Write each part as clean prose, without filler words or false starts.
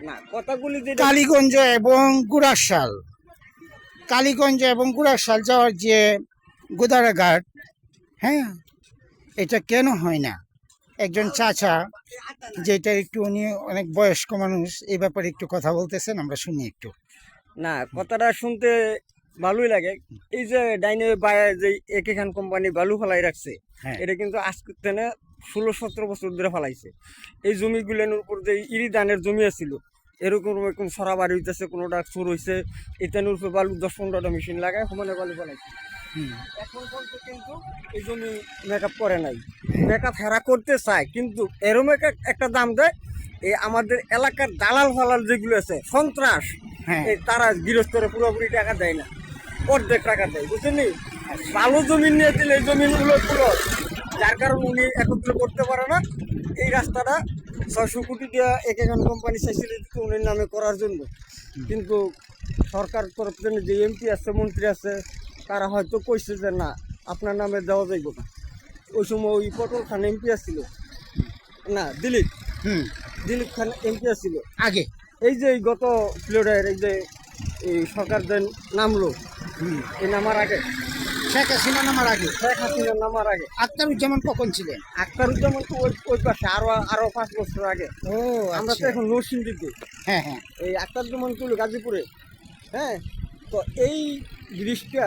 না কথাগুলি যে কালীগঞ্জ এবং গুড়াশাল, কালীগঞ্জ এবং গুড়াশাল যাওয়ার যে গোদারাঘাট, হ্যাঁ, এটা কেন হয় না? একজন চাচা, যেটা একটু উনি অনেক বয়স্ক মানুষ, এই ব্যাপারে একটু কথা বলতেছেন, আমরা শুনি একটু। না কথাটা শুনতে ভালোই লাগে। এই যে ডাইনে বায়ে যে একেখান কোম্পানি বালু ফেলাই রাখছে, হ্যাঁ। এটা কিন্তু আজকে তেনে 16-17 বছর ধরে ফেলাইছে। এই জমিগুলোর উপর যে ইরি ধানের জমি আছিল, এরকম এরকম সরা বাড়ি হইতেছে, কোনোটা সুর হয়েছে, এটার উপরে বালু 10-15টা মেশিন লাগায় সমানে বালু ফেলাইছে। এখন পর্যন্ত কিন্তু এই জমি মেকআপ করে নাই। মেকআপ হেরা করতে চায়, কিন্তু এরম একটা দাম দেয়। এই আমাদের এলাকার দালাল ফালাল যেগুলো আছে সন্ত্রাস, হ্যাঁ। এই তারা গৃহস্থরে পুরোপুরি টাকা দেয় না, অর্ধেক টাকা দেয়, বুঝছেন? ভালো জমিন নিয়ে দিলে এই জমিনগুলো পুরো, যার কারণে উনি একত্র করতে পারে না। এই রাস্তাটা 600 কোটি টাকা একেখান কোম্পানি চাইছিল উনির নামে করার জন্য, কিন্তু সরকার তরফ থেকে যে এমপি আছে, মন্ত্রী আছে, তারা হয়তো কইছে যে না, আপনার নামে দেওয়া যাইব না। ওই সময় ওই পটল খান এমপি আসছিল, না দিলীপ খান এমপি আসছিল আগে। এই যে গত প্লেডের এই যে এই সরকার যে নামলো, এই নামার আগে, শেখ হাসিনা নামার আগে, শেখ হাসিনা নামার আগে আখতারুজ্জামান কখন ছিলেন? আখতারুজ্জামান তো ওই পাশে আরো 5 বছর আগে। ও আমরা তো এখন নরসিংদীতে, হ্যাঁ হ্যাঁ। এই আখতারুজ্জামান ছিল গাজীপুরে। হ্যাঁ, তো এই ব্রিজটা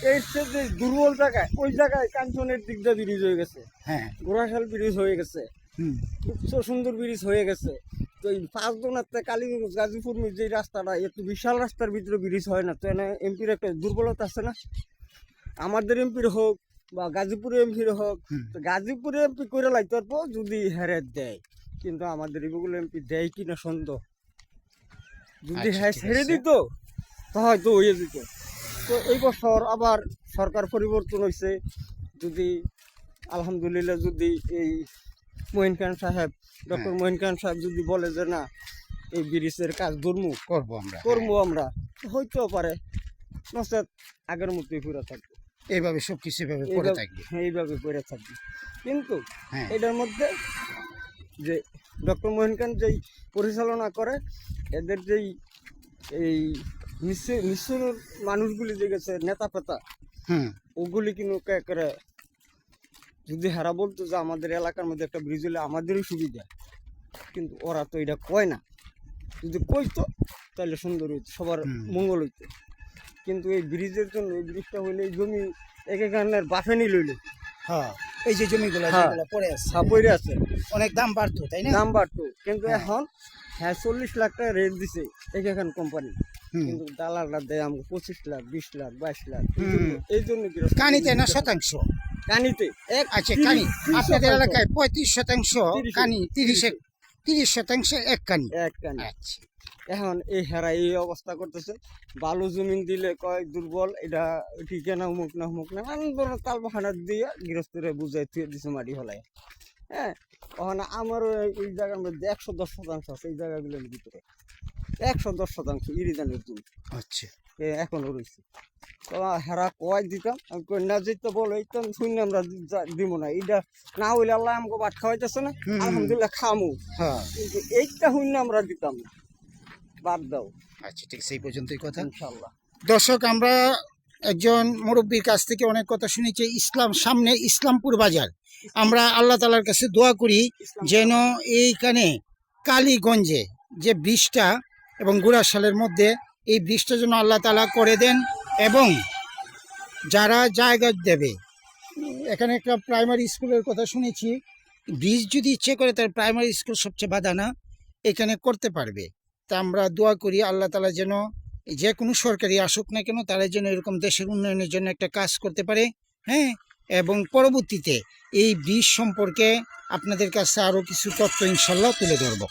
এই যে দুর্বল জায়গায়, ওই জায়গায় কাঞ্চনের দিক দিয়ে ব্রিজ হয়ে গেছে, হ্যাঁ। গোড়াশাল ব্রিজ হয়ে গেছে, খুব সুন্দর ব্রিজ হয়ে গেছে। তো এই 5 জনের কালীগঞ্জ গাজীপুর যে রাস্তাটা, একটু বিশাল রাস্তার ভিতরে ব্রিজ হয় না, তো এমপির একটা দুর্বলতা আছে না? আমাদের এমপির হোক বা গাজীপুরে এমপির হোক, তো গাজীপুরে এমপি করে লাইতে পারবো যদি হেরে দেয়, কিন্তু আমাদের এগুলো এমপি দেয় কিনা সন্দেহ। যদি আচ্ছা, হ্যাঁ ঠিক ছেড়ে আছে। দিত তো হয়তো হয়ে যেত। তো এই বছর আবার সরকার পরিবর্তন হয়েছে, যদি আলহামদুলিল্লাহ যদি এই মঈন খান সাহেব, ডক্টর মঈন খান সাহেব যদি বলে যে না, এই ব্রিজের কাজ করবো আমরা, করবো আমরা, হইতেও পারে, নচেত আগের মতোই পুরো থাকবে, এইভাবে সবকিছু এভাবে পড়ে থাকবে। এইভাবে পড়ে থাকবে। কিন্তু হ্যাঁ। এটার মধ্যে যে ডক্টর মঈন খান যেই পরিচালনা করে, এদের যেই এই মিশ্র মানুষগুলি যে গেছে নেতা পেতা, ওগুলি কিন্তু করে, যদি হারা বলতো যে আমাদের এলাকার মধ্যে একটা ব্রিজ হলে আমাদেরই সুবিধা, কিন্তু ওরা তো এটা কয় না। যদি কইতো তাহলে সুন্দর হইতো, সবার মঙ্গল হইতো। কিন্তু এই ব্রিজের জন্য, এই ব্রিজটা হইলে এই জমি একেখানের বাফেনি লইল। হ্যাঁ, এই যে জমিগুলো যেগুলো পড়ে আছে, পড়ে আছে, অনেক দাম বাড়তো, তাই না? দাম বাড়তো, কিন্তু এখন 40 লাখ টাকা রেট দিছে একেখান কোম্পানি, কিন্তু দালালরা দেয় আমাকে 25 লাখ, 20 লাখ, 22 লাখ। এই জন্য কানিতে না শতাংশ? কানিতে আচ্ছা, কানি আপনাদের এলাকায় 35%, কানি 30% এক কানি। আচ্ছা। এখন এই হেরা এই অবস্থা করতেছে, বালু জমিন দিলে কয় দুর্বল, এটা ঠিক না, হুমুক না নানান ধরনের তাল বাহানা দিয়ে গৃহস্থরে বুঝাই থুয়ে দিছে মাটি হলাই। হ্যাঁ, ওখানে আমারও এই জায়গার মধ্যে 110% আছে, এই জায়গাগুলোর ভিতরে 110% ইরিদানের জমি। আচ্ছা, এখনো রয়েছে। তো হেরা কয় দিতাম, আমি কই না যেতে বলো, এইতাম শুনে আমরা দিব না, এটা না হইলে আল্লাহ আমাকে ভাত খাওয়াইতেছে না, আলহামদুলিল্লাহ খামু, কিন্তু এইটা শুনে আমরা দিতাম না, বাদ দাও। আচ্ছা, ঠিক সেই পর্যন্তই কথা, ইনশাল্লাহ। দর্শক, আমরা একজন মুরব্বীর কাছ থেকে অনেক কথা শুনেছি। সামনে ইসলামপুর বাজার, আমরা আল্লাহ তাআলার কাছে দোয়া করি যেন এইখানে কালীগঞ্জে যে ব্রিজটা এবং গুড়াশালের মধ্যে এই ব্রিজটা যেন আল্লাহ তাআলা করে দেন, এবং যারা জায়গা দেবে, এখানে একটা প্রাইমারি স্কুলের কথা শুনেছি, ব্রিজ যদি ইচ্ছে করে তার প্রাইমারি স্কুল সবচেয়ে বাধা না, এখানে করতে পারবে। তা আমরা দোয়া করি আল্লাহ তাআলা যেন যে কোনো সরকারি আসুক না কেন, তারা যেন এরকম দেশের উন্নয়নের জন্য একটা কাজ করতে পারে। হ্যাঁ, এবং পরবর্তীতে এই ব্রিজ সম্পর্কে আপনাদের কাছে আরও কিছু তথ্য ইনশাল্লাহ তুলে ধরব।